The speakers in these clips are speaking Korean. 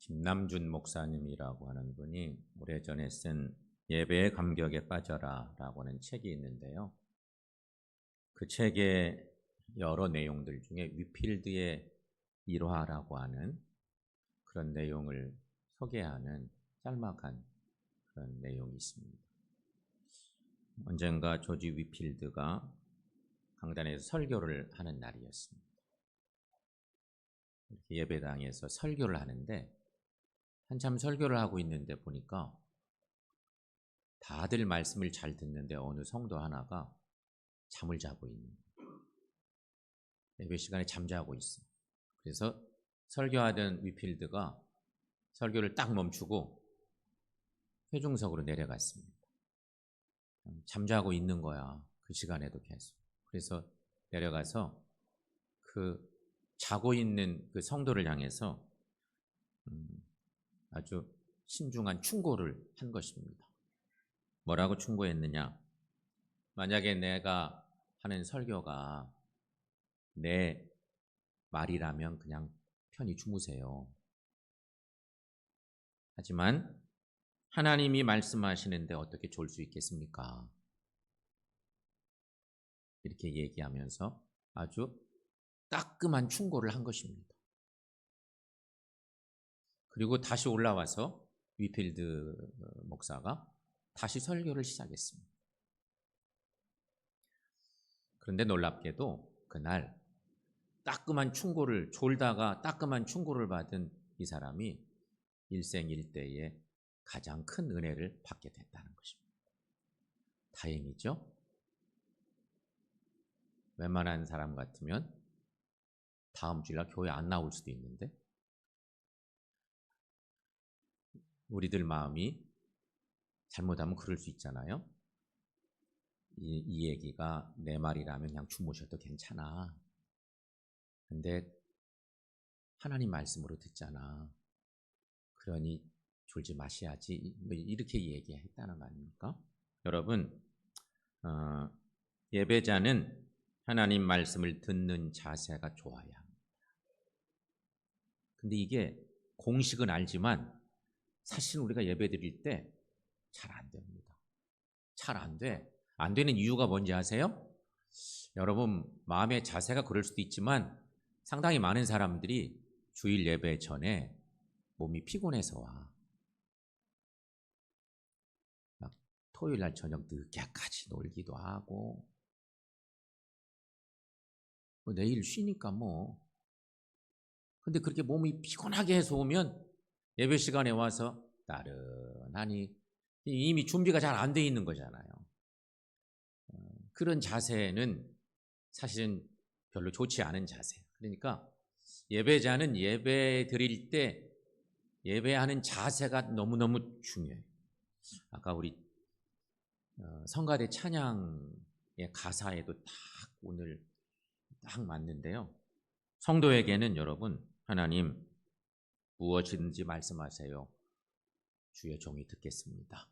김남준 목사님이라고 하는 분이 오래전에 쓴 예배의 감격에 빠져라 라고 하는 책이 있는데요. 그 책의 여러 내용들 중에 위필드의 일화라고 하는 그런 내용을 소개하는 짤막한 그런 내용이 있습니다. 언젠가 조지 위필드가 강단에서 설교를 하는 날이었습니다. 이렇게 예배당에서 설교를 하는데 한참 설교를 하고 있는데 보니까 다들 말씀을 잘 듣는데 어느 성도 하나가 잠을 자고 있는 거예요. 예배 시간에 잠자고 있어. 그래서 설교하던 위필드가 설교를 딱 멈추고 회중석으로 내려갔습니다. 잠자고 있는 거야. 그 시간에도 계속. 그래서 내려가서 그 자고 있는 그 성도를 향해서 아주 신중한 충고를 한 것입니다. 뭐라고 충고했느냐? 만약에 내가 하는 설교가 내 말이라면 그냥 편히 주무세요. 하지만 하나님이 말씀하시는데 어떻게 졸 수 있겠습니까? 이렇게 얘기하면서 아주 따끔한 충고를 한 것입니다. 그리고 다시 올라와서 위필드 목사가 다시 설교를 시작했습니다. 그런데 놀랍게도 그날 따끔한 충고를 졸다가 따끔한 충고를 받은 이 사람이 일생일대에 가장 큰 은혜를 받게 됐다는 것입니다. 다행이죠? 웬만한 사람 같으면 다음 주일날 교회 안 나올 수도 있는데 우리들 마음이 잘못하면 그럴 수 있잖아요. 이 얘기가 내 말이라면 그냥 주무셔도 괜찮아. 근데 하나님 말씀으로 듣잖아. 그러니 졸지 마셔야지. 이렇게 얘기했다는 거 아닙니까? 여러분, 예배자는 하나님 말씀을 듣는 자세가 좋아야 합니다. 근데 이게 공식은 알지만 사실 우리가 예배 드릴 때 잘 안 됩니다. 잘 안 돼. 안 되는 이유가 뭔지 아세요? 여러분 마음의 자세가 그럴 수도 있지만 상당히 많은 사람들이 주일 예배 전에 몸이 피곤해서 와. 막 토요일 날 저녁 늦게까지 놀기도 하고 내일 쉬니까 뭐. 근데 그렇게 몸이 피곤하게 해서 오면 예배 시간에 와서 나른하니 이미 준비가 잘 안 돼 있는 거잖아요. 그런 자세는 사실은 별로 좋지 않은 자세예요. 그러니까 예배자는 예배 드릴 때 예배하는 자세가 너무너무 중요해요. 아까 우리 성가대 찬양의 가사에도 딱 오늘 딱 맞는데요. 성도에게는 여러분 하나님 무엇이든지 말씀하세요. 주의 종이 듣겠습니다.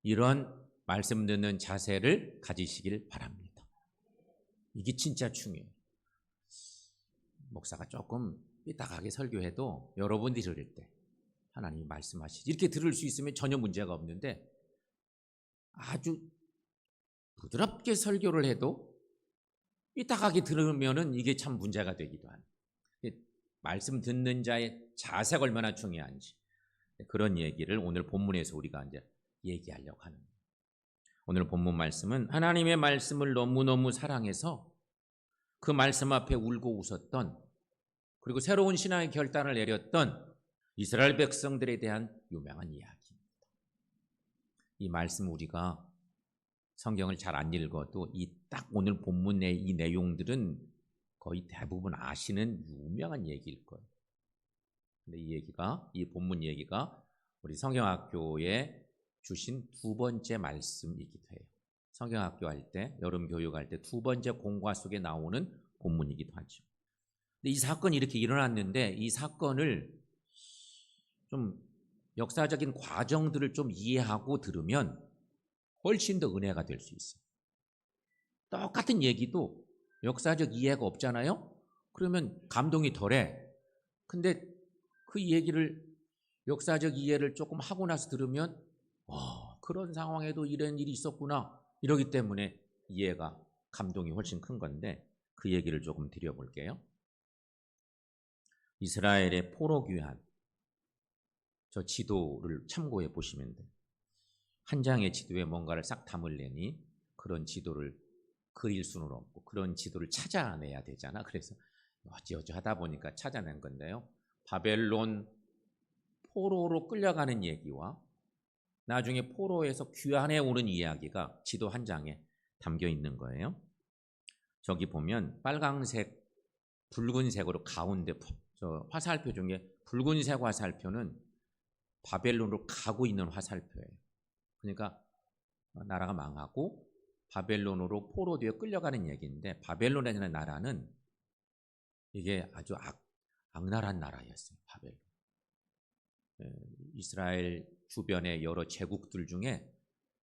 이런 말씀 듣는 자세를 가지시길 바랍니다. 이게 진짜 중요해요. 목사가 조금 삐딱하게 설교해도 여러분들이 들을 때 하나님이 말씀하시지 이렇게 들을 수 있으면 전혀 문제가 없는데 아주 부드럽게 설교를 해도 삐딱하게 들으면은 이게 참 문제가 되기도 하는. 말씀 듣는 자의 자세가 얼마나 중요한지 그런 얘기를 오늘 본문에서 우리가 이제 얘기하려고 하는 거예요. 오늘 본문 말씀은 하나님의 말씀을 너무너무 사랑해서 그 말씀 앞에 울고 웃었던 그리고 새로운 신앙의 결단을 내렸던 이스라엘 백성들에 대한 유명한 이야기입니다. 이 말씀 우리가 성경을 잘 안 읽어도 이 딱 오늘 본문의 이 내용들은 거의 대부분 아시는 유명한 얘기일 거예요. 근데 이 본문 얘기가 우리 성경학교에 주신 두 번째 말씀이기도 해요. 성경학교 할 때, 여름 교육할 때 두 번째 공과 속에 나오는 본문이기도 하죠. 근데 이 사건이 이렇게 일어났는데 이 사건을 좀 역사적인 과정들을 좀 이해하고 들으면 훨씬 더 은혜가 될 수 있어요. 똑같은 얘기도 역사적 이해가 없잖아요? 그러면 감동이 덜해. 근데 그 얘기를 역사적 이해를 조금 하고 나서 들으면 그런 상황에도 이런 일이 있었구나 이러기 때문에 이해가 감동이 훨씬 큰 건데 그 얘기를 조금 드려볼게요. 이스라엘의 포로 귀환 저 지도를 참고해 보시면 돼요. 한 장의 지도에 뭔가를 싹 담으려니 그런 지도를 그릴 수는 없고 그런 지도를 찾아내야 되잖아. 그래서 어찌어찌 하다 보니까 찾아낸 건데요. 바벨론 포로로 끌려가는 얘기와 나중에 포로에서 귀환해 오는 이야기가 지도 한 장에 담겨 있는 거예요. 저기 보면 빨강색, 붉은색으로 가운데 저 화살표 중에 붉은색 화살표는 바벨론으로 가고 있는 화살표예요. 그러니까 나라가 망하고 바벨론으로 포로되어 끌려가는 얘기인데 바벨론이라는 나라는 이게 아주 악랄한 나라였어요. 바벨론. 이스라엘 주변의 여러 제국들 중에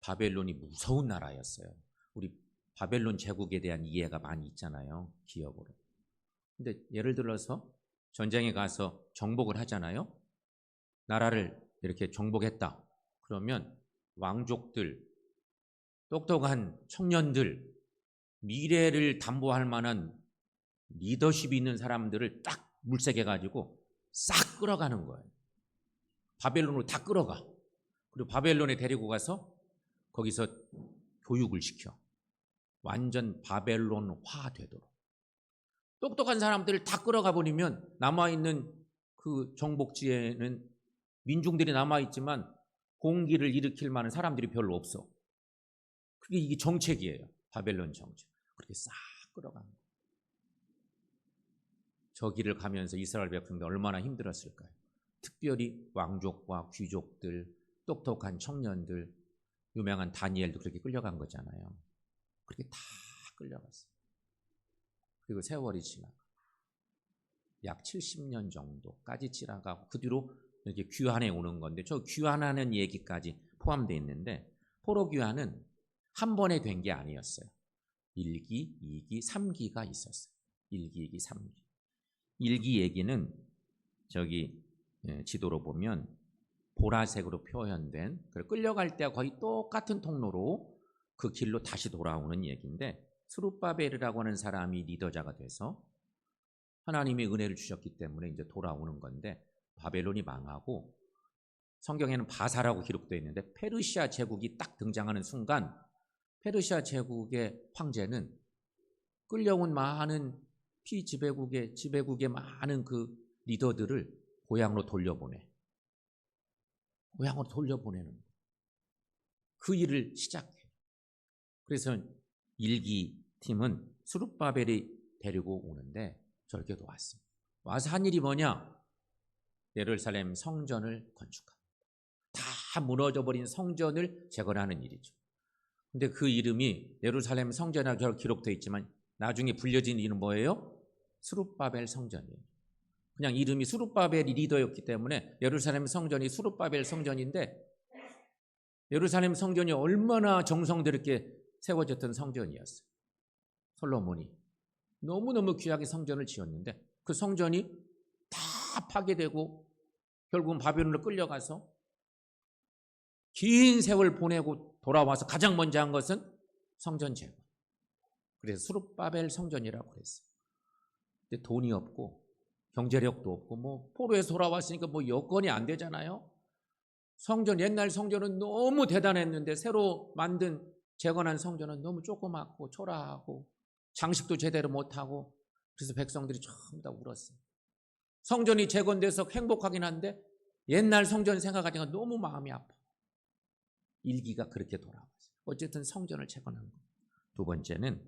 바벨론이 무서운 나라였어요. 우리 바벨론 제국에 대한 이해가 많이 있잖아요. 기억으로. 근데 예를 들어서 전쟁에 가서 정복을 하잖아요. 나라를 이렇게 정복했다. 그러면 왕족들, 똑똑한 청년들, 미래를 담보할 만한 리더십이 있는 사람들을 딱 물색해가지고 싹 끌어가는 거예요. 바벨론으로 다 끌어가. 그리고 바벨론에 데리고 가서 거기서 교육을 시켜. 완전 바벨론화 되도록. 똑똑한 사람들을 다 끌어가 버리면 남아있는 그 정복지에는 민중들이 남아있지만 공기를 일으킬 만한 사람들이 별로 없어. 그게 이게 정책이에요. 바벨론 정책. 그렇게 싹 끌어가는 거예요. 저 길을 가면서 이스라엘 백성들 얼마나 힘들었을까요? 특별히 왕족과 귀족들, 똑똑한 청년들, 유명한 다니엘도 그렇게 끌려간 거잖아요. 그렇게 다 끌려갔어요. 그리고 세월이 지나가 약 70년 정도까지 지나가고 그 뒤로 이렇게 귀환해 오는 건데 저 귀환하는 얘기까지 포함되어 있는데 포로 귀환은 한 번에 된 게 아니었어요. 1기, 2기, 3기가 있었어요. 1기, 2기, 3기. 1기 얘기는 저기 지도로 보면 보라색으로 표현된 끌려갈 때와 거의 똑같은 통로로 그 길로 다시 돌아오는 얘기인데 스룹바벨이라고 하는 사람이 리더자가 돼서 하나님의 은혜를 주셨기 때문에 이제 돌아오는 건데 바벨론이 망하고 성경에는 바사라고 기록되어 있는데 페르시아 제국이 딱 등장하는 순간 페르시아 제국의 황제는 끌려온 많은 지배국의 많은 그 리더들을 고향으로 돌려보내. 고향으로 돌려보내는 거예요. 그 일을 시작해. 그래서 1기 팀은 스룹바벨이 데리고 오는데 저렇게도 왔습니다. 와서 한 일이 뭐냐? 예루살렘 성전을 건축합니다. 다 무너져버린 성전을 재건하는 일이죠. 근데 그 이름이 예루살렘 성전이라고 기록되어 있지만 나중에 불려진 이름은 뭐예요? 스룹바벨 성전이에요. 그냥 이름이 스룹바벨이 리더였기 때문에 예루살렘 성전이 스룹바벨 성전인데 예루살렘 성전이 얼마나 정성스럽게 세워졌던 성전이었어요. 솔로몬이 너무너무 귀하게 성전을 지었는데 그 성전이 다 파괴되고 결국은 바벨론으로 끌려가서 긴 세월 보내고 돌아와서 가장 먼저 한 것은 성전 재건. 그래서 스룹바벨 성전이라고 그랬어요. 근데 돈이 없고 경제력도 없고 뭐 포로에서 돌아왔으니까 뭐 여건이 안 되잖아요. 성전 옛날 성전은 너무 대단했는데 새로 만든 재건한 성전은 너무 조그맣고 초라하고 장식도 제대로 못하고 그래서 백성들이 전부 다 울었어요. 성전이 재건돼서 행복하긴 한데 옛날 성전 생각하니까 너무 마음이 아파. 1기가 그렇게 돌아왔어요. 어쨌든 성전을 재건한 거예요. 두 번째는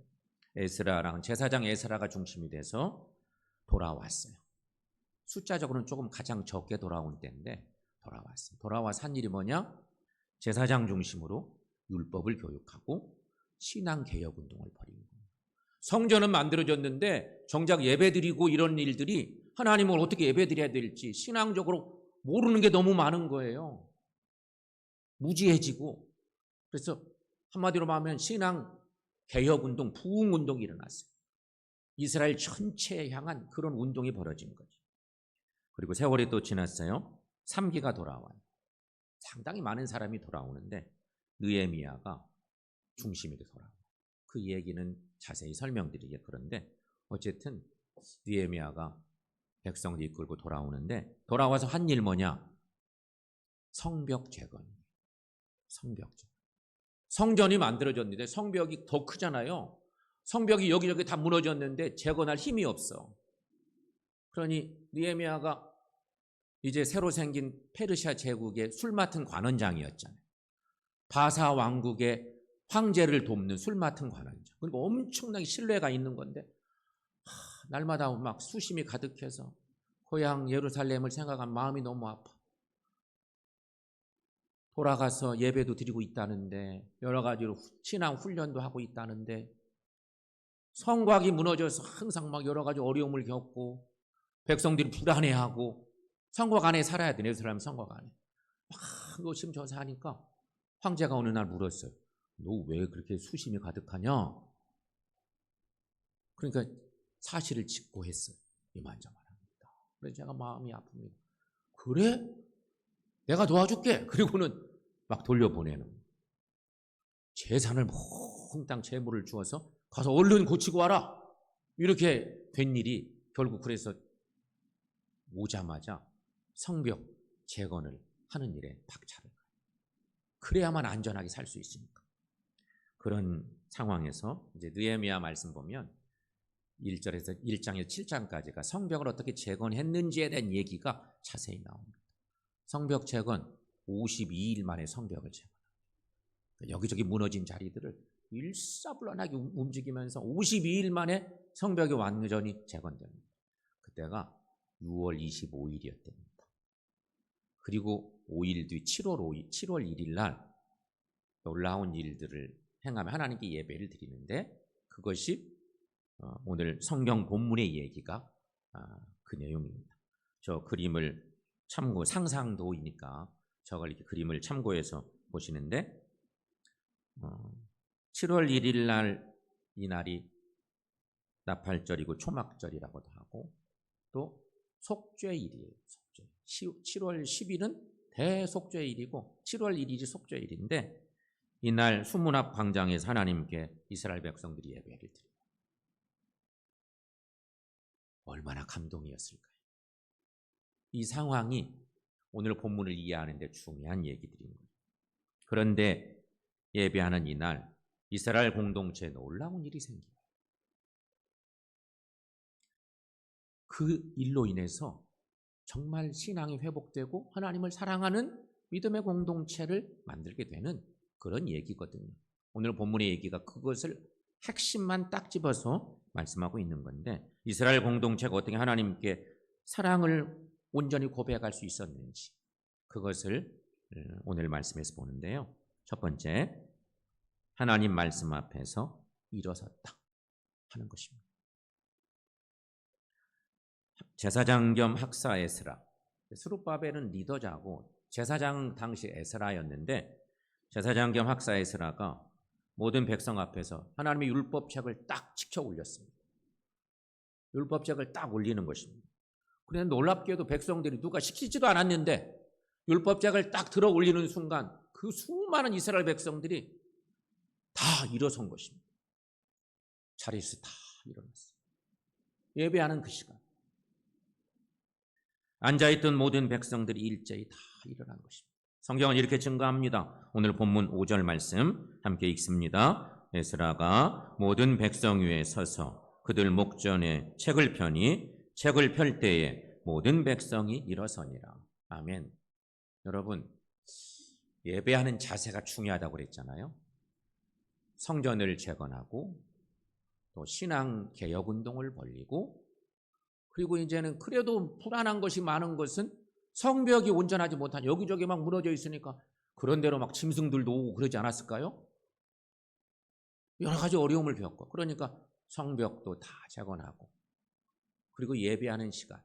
에스라랑 제사장 에스라가 중심이 돼서 돌아왔어요. 숫자적으로는 조금 가장 적게 돌아온 때인데 돌아왔어요. 돌아와서 한 일이 뭐냐? 제사장 중심으로 율법을 교육하고 신앙개혁운동을 벌인 거예요. 성전은 만들어졌는데 정작 예배드리고 이런 일들이 하나님을 어떻게 예배드려야 될지 신앙적으로 모르는 게 너무 많은 거예요. 무지해지고 그래서 한마디로 말하면 신앙개혁운동, 부흥운동이 일어났어요. 이스라엘 전체에 향한 그런 운동이 벌어진 거죠. 그리고 세월이 또 지났어요. 3기가 돌아와요. 상당히 많은 사람이 돌아오는데 느헤미야가 중심이 돌아와요. 그 얘기는 자세히 설명드리게. 그런데 어쨌든 느헤미야가 백성들 이끌고 돌아오는데 돌아와서 한 일 뭐냐? 성벽 재건. 성벽 재건. 성전이 만들어졌는데 성벽이 더 크잖아요. 성벽이 여기저기 다 무너졌는데 재건할 힘이 없어. 그러니 느헤미야가 이제 새로 생긴 페르시아 제국의 술 맡은 관원장이었잖아요. 바사 왕국의 황제를 돕는 술 맡은 관원장. 그리고 엄청나게 신뢰가 있는 건데 날마다 막 수심이 가득해서 고향 예루살렘을 생각한 마음이 너무 아파. 돌아가서 예배도 드리고 있다는데 여러 가지로 신앙 훈련도 하고 있다는데 성곽이 무너져서 항상 막 여러 가지 어려움을 겪고 백성들이 불안해하고 성곽 안에 살아야 돼. 예루살렘 성곽 안에. 막 노심초사하니까 황제가 어느 날 물었어요. 너 왜 그렇게 수심이 가득하냐? 그러니까 사실을 짓고 했어요. 이만저만합니다. 그래서 제가 마음이 아픕니다. 그래? 내가 도와줄게. 그리고는 막 돌려보내는 거예요. 재산을 몽땅 재물을 주어서 가서 얼른 고치고 와라. 이렇게 된 일이 결국 그래서 오자마자 성벽 재건을 하는 일에 박차를 가요. 그래야만 안전하게 살 수 있으니까. 그런 상황에서 이제 느헤미야 말씀 보면 1절에서 1장에서 7장까지가 성벽을 어떻게 재건했는지에 대한 얘기가 자세히 나옵니다. 성벽 재건 52일 만에 성벽을 재건합니다. 여기저기 무너진 자리들을 일사불란하게 움직이면서 52일 만에 성벽이 완전히 재건됩니다. 그때가 6월 25일이었답니다. 그리고 5일 뒤 7월 1일 날 놀라운 일들을 행하며 하나님께 예배를 드리는데 그것이 오늘 성경 본문의 얘기가 그 내용입니다. 저 그림을 상상도이니까 저걸 이렇게 그림을 참고해서 보시는데 7월 1일 날 이날이 나팔절이고 초막절이라고도 하고 또 속죄일이에요. 속죄. 7월 10일은 대속죄일이고 7월 1일이 속죄일인데 이날 수문 앞 광장에서 하나님께 이스라엘 백성들이 예배를 드립니다. 얼마나 감동이었을까요? 이 상황이 오늘 본문을 이해하는 데 중요한 얘기들입니다. 그런데 예배하는 이날 이스라엘 공동체에 놀라운 일이 생겨요. 그 일로 인해서 정말 신앙이 회복되고 하나님을 사랑하는 믿음의 공동체를 만들게 되는 그런 얘기거든요. 오늘 본문의 얘기가 그것을 핵심만 딱 집어서 말씀하고 있는 건데 이스라엘 공동체가 어떻게 하나님께 사랑을 온전히 고백할 수 있었는지 그것을 오늘 말씀에서 보는데요. 첫 번째, 하나님 말씀 앞에서 일어섰다 하는 것입니다. 제사장 겸 학사 에스라, 스룹바벨은 리더자고 제사장 당시 에스라였는데 제사장 겸 학사 에스라가 모든 백성 앞에서 하나님의 율법책을 딱 지켜 올렸습니다. 율법책을 딱 올리는 것입니다. 그런데 놀랍게도 백성들이 누가 시키지도 않았는데 율법책을 딱 들어 올리는 순간 그 수많은 이스라엘 백성들이 다 일어선 것입니다. 자리에서 다 일어났어요. 예배하는 그 시간. 앉아있던 모든 백성들이 일제히 다 일어난 것입니다. 성경은 이렇게 증거합니다. 오늘 본문 5절 말씀 함께 읽습니다. 에스라가 모든 백성 위에 서서 그들 목전에 책을 펴니 책을 펼 때에 모든 백성이 일어서니라. 아멘. 여러분, 예배하는 자세가 중요하다고 그랬잖아요. 성전을 재건하고 또 신앙 개혁 운동을 벌이고 그리고 이제는 그래도 불안한 것이 많은 것은 성벽이 온전하지 못한 여기저기 막 무너져 있으니까 그런 대로 막 짐승들도 오고 그러지 않았을까요? 여러 가지 어려움을 겪고 그러니까 성벽도 다 재건하고 그리고 예배하는 시간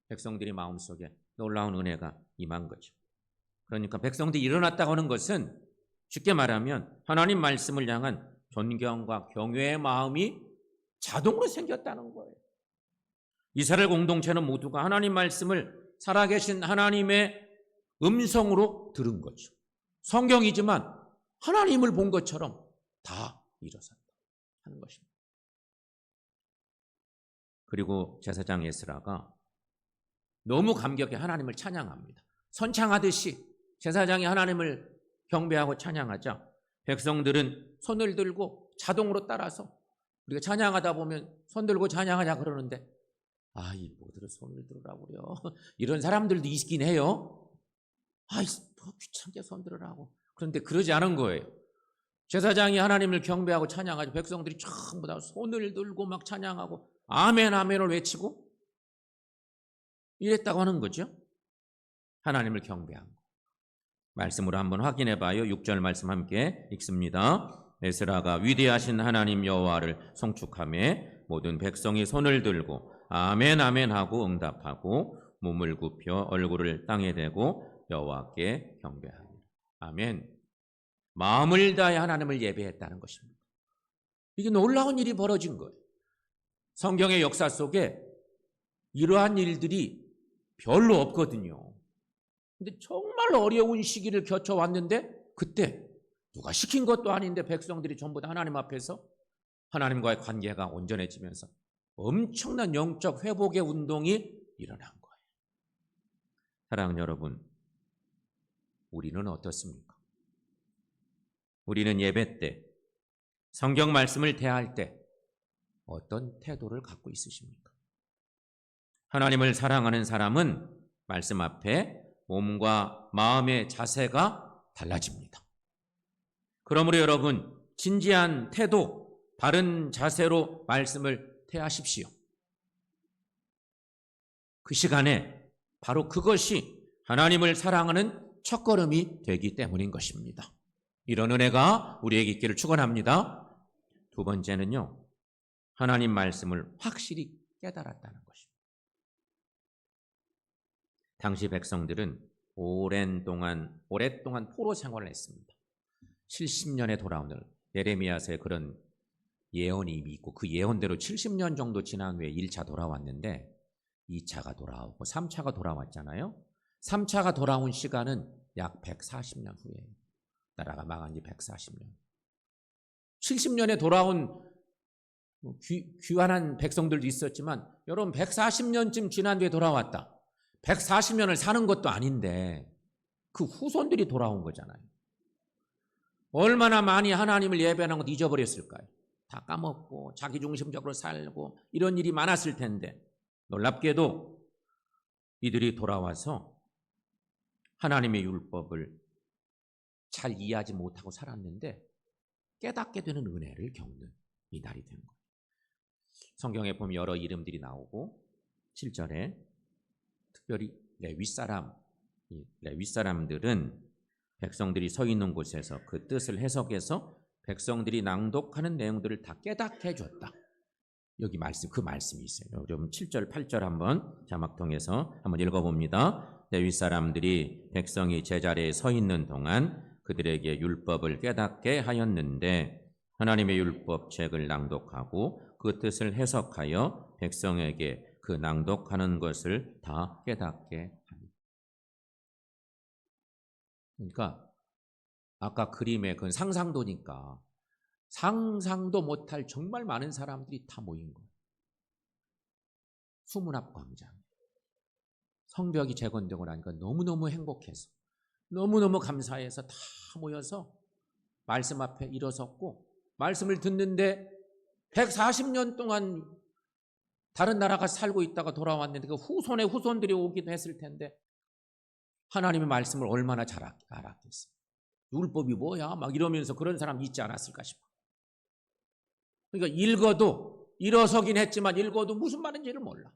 백성들이 마음속에 놀라운 은혜가 임한 거죠. 그러니까 백성들이 일어났다고 하는 것은 쉽게 말하면 하나님 말씀을 향한 존경과 경외의 마음이 자동으로 생겼다는 거예요. 이스라엘 공동체는 모두가 하나님 말씀을 살아계신 하나님의 음성으로 들은 거죠. 성경이지만 하나님을 본 것처럼 다 일어선다 하는 것입니다. 그리고 제사장 에스라가 너무 감격해 하나님을 찬양합니다. 선창하듯이 제사장이 하나님을 경배하고 찬양하자 백성들은 손을 들고 자동으로 따라서, 우리가 찬양하다 보면 손 들고 찬양하자 그러는데 이 뭐들을 손을 들으라고 그래요. 이런 사람들도 있긴 해요. 뭐 귀찮게 손 들으라고. 그런데 그러지 않은 거예요. 제사장이 하나님을 경배하고 찬양하자 백성들이 전부 다 손을 들고 막 찬양하고 아멘 아멘을 외치고 이랬다고 하는 거죠. 하나님을 경배한 거. 말씀으로 한번 확인해 봐요. 6절 말씀 함께 읽습니다. 에스라가 위대하신 하나님 여호와를 송축하며 모든 백성이 손을 들고 아멘 아멘 하고 응답하고 몸을 굽혀 얼굴을 땅에 대고 여호와께 경배하니라. 아멘. 마음을 다해 하나님을 예배했다는 것입니다. 이게 놀라운 일이 벌어진 거예요. 성경의 역사 속에 이러한 일들이 별로 없거든요. 근데 정말 어려운 시기를 거쳐왔는데 그때 누가 시킨 것도 아닌데 백성들이 전부 다 하나님 앞에서 하나님과의 관계가 온전해지면서 엄청난 영적 회복의 운동이 일어난 거예요. 사랑하는 여러분, 우리는 어떻습니까? 우리는 예배 때, 성경 말씀을 대할 때 어떤 태도를 갖고 있으십니까? 하나님을 사랑하는 사람은 말씀 앞에 몸과 마음의 자세가 달라집니다. 그러므로 여러분, 진지한 태도, 바른 자세로 말씀을 대하십시오. 그 시간에 바로 그것이 하나님을 사랑하는 첫걸음이 되기 때문인 것입니다. 이런 은혜가 우리에게 있기를 축원합니다. 두 번째는요, 하나님 말씀을 확실히 깨달았다는 것입니다. 당시 백성들은 오랫동안 포로 생활을 했습니다. 70년에 돌아오는 예레미야서에 그런 예언이 이미 있고 그 예언대로 70년 정도 지난 후에 1차 돌아왔는데 2차가 돌아오고 3차가 돌아왔잖아요. 3차가 돌아온 시간은 약 140년 후예요. 나라가 망한 지 140년. 70년에 돌아온 귀환한 백성들도 있었지만 여러분 140년쯤 지난 뒤에 돌아왔다. 140년을 사는 것도 아닌데 그 후손들이 돌아온 거잖아요. 얼마나 많이 하나님을 예배하는 것도 잊어버렸을까요? 다 까먹고 자기중심적으로 살고 이런 일이 많았을 텐데 놀랍게도 이들이 돌아와서 하나님의 율법을 잘 이해하지 못하고 살았는데 깨닫게 되는 은혜를 겪는 이 날이 된 거예요. 성경에 보면 여러 이름들이 나오고 7절에 특별히 윗사람들은 백성들이 서 있는 곳에서 그 뜻을 해석해서 백성들이 낭독하는 내용들을 다 깨닫게 해줬다. 여기 그 말씀이 있어요. 여러분 7절, 8절 한번 자막 통해서 한번 읽어봅니다. 윗사람들이 백성이 제자리에 서 있는 동안 그들에게 율법을 깨닫게 하였는데 하나님의 율법책을 낭독하고 그 뜻을 해석하여 백성에게 그 낭독하는 것을 다 깨닫게 합니다. 그러니까 아까 그림의 그 상상도니까 상상도 못할 정말 많은 사람들이 다 모인 거예요. 수문앞 광장. 성벽이 재건되고 나니까 너무너무 행복해서 너무너무 감사해서 다 모여서 말씀 앞에 일어섰고 말씀을 듣는데 140년 동안 다른 나라가 살고 있다가 돌아왔는데 그 후손의 후손들이 오기도 했을 텐데 하나님의 말씀을 얼마나 잘 알았겠어요. 율법이 뭐야? 막 이러면서 그런 사람 있지 않았을까 싶어. 그러니까 읽어도 일어서긴 했지만 읽어도 무슨 말인지를 몰라.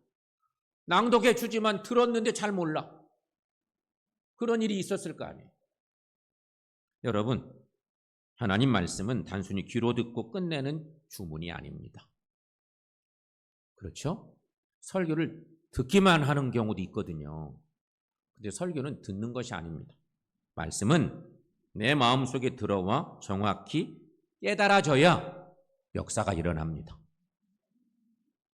낭독해 주지만 들었는데 잘 몰라. 그런 일이 있었을 거 아니에요. 여러분, 하나님 말씀은 단순히 귀로 듣고 끝내는 주문이 아닙니다. 그렇죠? 설교를 듣기만 하는 경우도 있거든요. 근데 설교는 듣는 것이 아닙니다. 말씀은 내 마음속에 들어와 정확히 깨달아져야 역사가 일어납니다.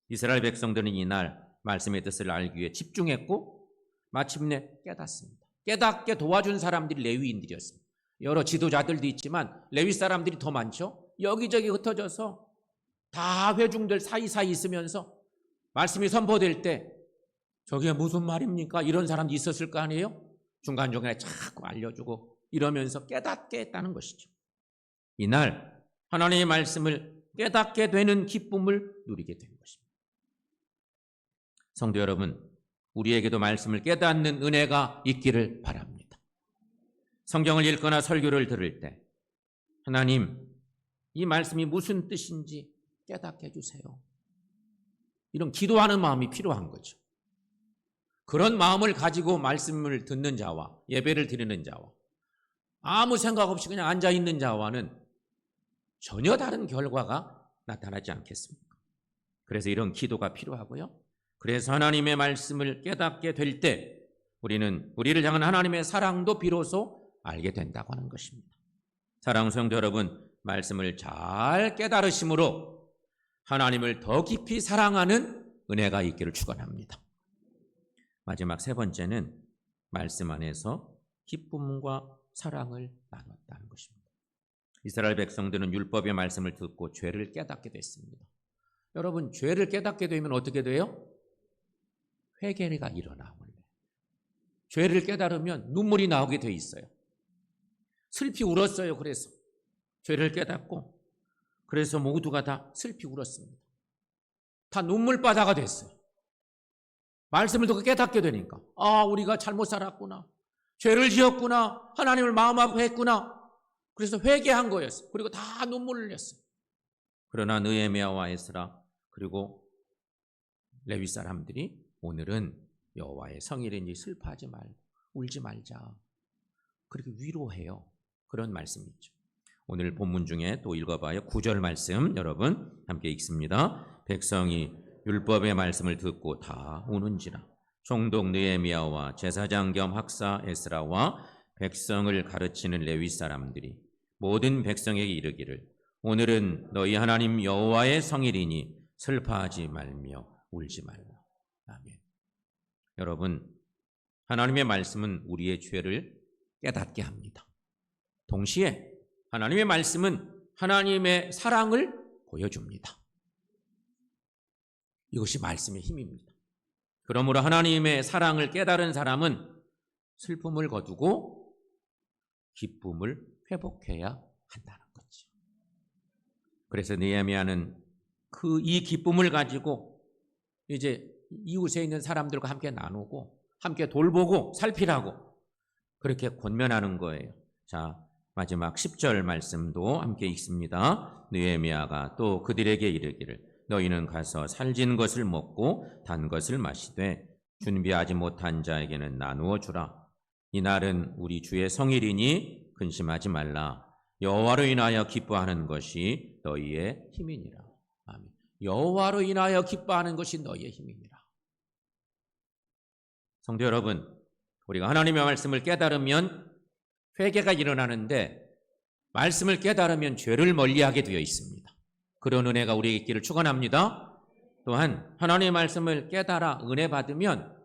이스라엘 백성들은 이날 말씀의 뜻을 알기 위해 집중했고 마침내 깨닫습니다. 깨닫게 도와준 사람들이 레위인들이었습니다. 여러 지도자들도 있지만 레위 사람들이 더 많죠. 여기저기 흩어져서 다 회중들 사이사이 있으면서 말씀이 선포될 때 저게 무슨 말입니까? 이런 사람도 있었을 거 아니에요? 중간중간에 자꾸 알려주고 이러면서 깨닫게 했다는 것이죠. 이날 하나님의 말씀을 깨닫게 되는 기쁨을 누리게 된 것입니다. 성도 여러분, 우리에게도 말씀을 깨닫는 은혜가 있기를 바랍니다. 성경을 읽거나 설교를 들을 때 하나님, 이 말씀이 무슨 뜻인지 깨닫게 해주세요. 이런 기도하는 마음이 필요한 거죠. 그런 마음을 가지고 말씀을 듣는 자와 예배를 드리는 자와 아무 생각 없이 그냥 앉아있는 자와는 전혀 다른 결과가 나타나지 않겠습니까? 그래서 이런 기도가 필요하고요. 그래서 하나님의 말씀을 깨닫게 될 때 우리는 우리를 향한 하나님의 사랑도 비로소 알게 된다고 하는 것입니다. 사랑하는 성도 여러분, 말씀을 잘 깨달으심으로 하나님을 더 깊이 사랑하는 은혜가 있기를 축원합니다. 마지막 세 번째는 말씀 안에서 기쁨과 사랑을 나눴다는 것입니다. 이스라엘 백성들은 율법의 말씀을 듣고 죄를 깨닫게 됐습니다. 여러분, 죄를 깨닫게 되면 어떻게 돼요? 회개가 일어나. 원래 죄를 깨달으면 눈물이 나오게 돼 있어요. 슬피 울었어요. 그래서 죄를 깨닫고 그래서 모두가 다 슬피 울었습니다. 다 눈물바다가 됐어요. 말씀을 듣고 깨닫게 되니까 우리가 잘못 살았구나, 죄를 지었구나, 하나님을 마음 아프게 했구나. 그래서 회개한 거였어요. 그리고 다 눈물을 흘렸어요. 그러나 느헤미야와 에스라 그리고 레위 사람들이 오늘은 여호와의 성일이니 슬퍼하지 말고 울지 말자, 그렇게 위로해요. 그런 말씀이 있죠. 오늘 본문 중에 또 읽어봐요. 9절 말씀 여러분 함께 읽습니다. 백성이 율법의 말씀을 듣고 다 우는지라. 총독 느헤미야와 제사장 겸 학사 에스라와 백성을 가르치는 레위 사람들이 모든 백성에게 이르기를 오늘은 너희 하나님 여호와의 성일이니 슬퍼하지 말며 울지 말라. 아멘. 여러분, 하나님의 말씀은 우리의 죄를 깨닫게 합니다. 동시에 하나님의 말씀은 하나님의 사랑을 보여줍니다. 이것이 말씀의 힘입니다. 그러므로 하나님의 사랑을 깨달은 사람은 슬픔을 거두고 기쁨을 회복해야 한다는 거죠. 그래서 느헤미야는 이 기쁨을 가지고 이제 이웃에 있는 사람들과 함께 나누고 함께 돌보고 살피라고 그렇게 권면하는 거예요. 자, 마지막 10절 말씀도 함께 읽습니다. 느헤미야가 또 그들에게 이르기를 너희는 가서 살진 것을 먹고 단 것을 마시되 준비하지 못한 자에게는 나누어 주라. 이날은 우리 주의 성일이니 근심하지 말라. 여호와로 인하여 기뻐하는 것이 너희의 힘이니라. 아멘. 여호와로 인하여 기뻐하는 것이 너희의 힘이니라. 성도 여러분, 우리가 하나님의 말씀을 깨달으면 회개가 일어나는데 말씀을 깨달으면 죄를 멀리하게 되어 있습니다. 그런 은혜가 우리에게 있기를 축원합니다. 또한 하나님의 말씀을 깨달아 은혜 받으면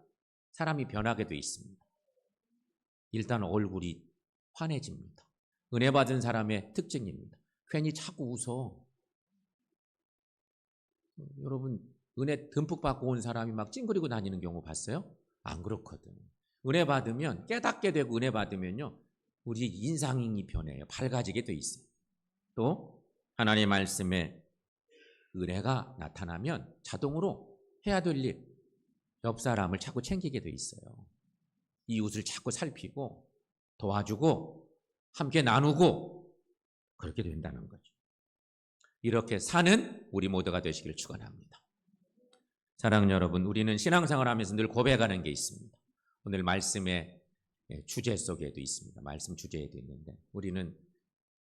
사람이 변하게 되어 있습니다. 일단 얼굴이 환해집니다. 은혜 받은 사람의 특징입니다. 괜히 자꾸 웃어. 여러분, 은혜 듬뿍 받고 온 사람이 막 찡그리고 다니는 경우 봤어요? 안 그렇거든. 은혜 받으면, 깨닫게 되고 은혜 받으면요, 우리 인상이 변해요. 밝아지게 돼 있어요. 또 하나님의 말씀에 은혜가 나타나면 자동으로 해야 될 일, 옆 사람을 자꾸 챙기게 돼 있어요. 이웃을 자꾸 살피고 도와주고 함께 나누고 그렇게 된다는 거죠. 이렇게 사는 우리 모두가 되시기를 축원합니다. 사랑하는 여러분, 우리는 신앙생활 하면서 늘 고백하는 게 있습니다. 오늘 말씀의 주제 속에도 있습니다. 말씀 주제에도 있는데 우리는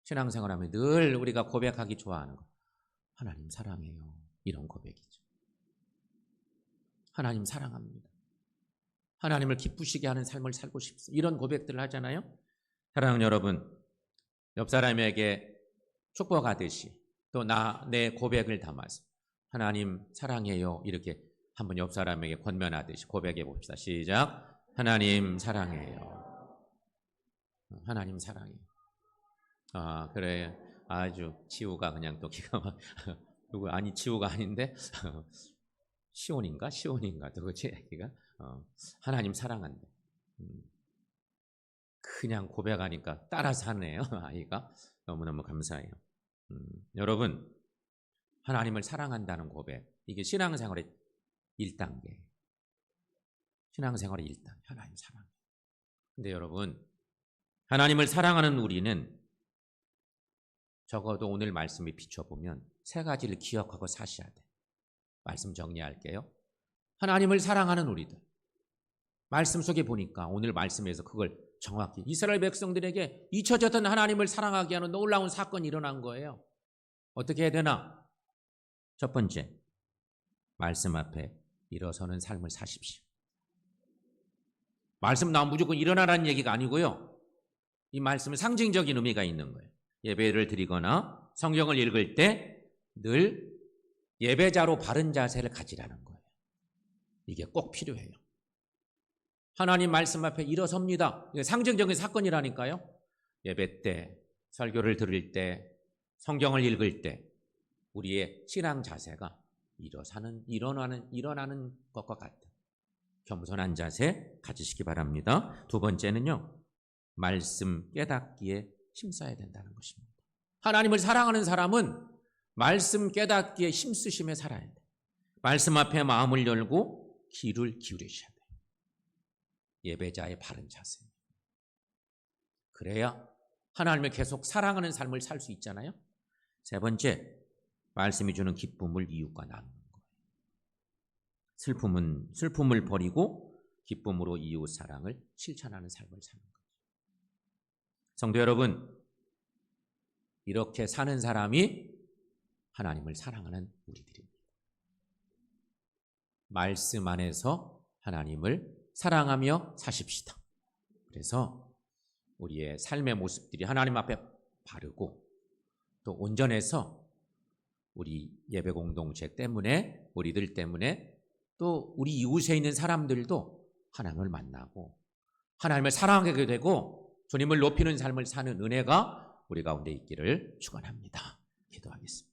신앙생활 하면 늘 우리가 고백하기 좋아하는 거, 하나님 사랑해요, 이런 고백이죠. 하나님 사랑합니다. 하나님을 기쁘시게 하는 삶을 살고 싶습니다. 이런 고백들을 하잖아요. 사랑하는 여러분, 옆 사람에게 축복하듯이 또 내 고백을 담아서 하나님 사랑해요, 이렇게 한번 옆 사람에게 권면하듯이 고백해 봅시다. 시작. 하나님 사랑해요. 하나님 사랑해요. 아, 그래. 아주 치우가 그냥 또 기가 막 누구 아니 치우가 아닌데 시온인가 누구지 애기가 하나님 사랑한대. 그냥 고백하니까 따라서 하네요. 아이가 너무너무 감사해요. 여러분 하나님을 사랑한다는 고백 이게 신앙생활의 1단계. 신앙생활의 1단계 하나님 사랑. 근데 여러분 하나님을 사랑하는 우리는 적어도 오늘 말씀에 비춰보면 세 가지를 기억하고 사셔야 돼. 말씀 정리할게요. 하나님을 사랑하는 우리들. 말씀 속에 보니까 오늘 말씀에서 그걸 정확히 이스라엘 백성들에게 잊혀졌던 하나님을 사랑하게 하는 놀라운 사건이 일어난 거예요. 어떻게 해야 되나? 첫 번째, 말씀 앞에 일어서는 삶을 사십시오. 말씀 나오면 무조건 일어나라는 얘기가 아니고요. 이 말씀은 상징적인 의미가 있는 거예요. 예배를 드리거나 성경을 읽을 때 늘 예배자로 바른 자세를 가지라는 거예요. 이게 꼭 필요해요. 하나님 말씀 앞에 일어섭니다. 이게 상징적인 사건이라니까요. 예배 때, 설교를 들을 때, 성경을 읽을 때 우리의 신앙 자세가 일어나는 것과 같은 겸손한 자세 가지시기 바랍니다. 두 번째는요. 말씀 깨닫기에 힘써야 된다는 것입니다. 하나님을 사랑하는 사람은 말씀 깨닫기에 힘쓰심에 살아야 돼요. 말씀 앞에 마음을 열고 귀를 기울이셔야 돼요. 예배자의 바른 자세. 그래야 하나님을 계속 사랑하는 삶을 살 수 있잖아요. 세 번째, 말씀이 주는 기쁨을 이웃과 나누는 거예요. 슬픔을 버리고 기쁨으로 이웃 사랑을 실천하는 삶을 사는 거예요. 성도 여러분, 이렇게 사는 사람이 하나님을 사랑하는 우리들입니다. 말씀 안에서 하나님을 사랑하며 사십시다. 그래서 우리의 삶의 모습들이 하나님 앞에 바르고 또 온전해서 우리 예배 공동체 때문에 우리들 때문에 또 우리 이웃에 있는 사람들도 하나님을 만나고 하나님을 사랑하게 되고 주님을 높이는 삶을 사는 은혜가 우리 가운데 있기를 축원합니다. 기도하겠습니다.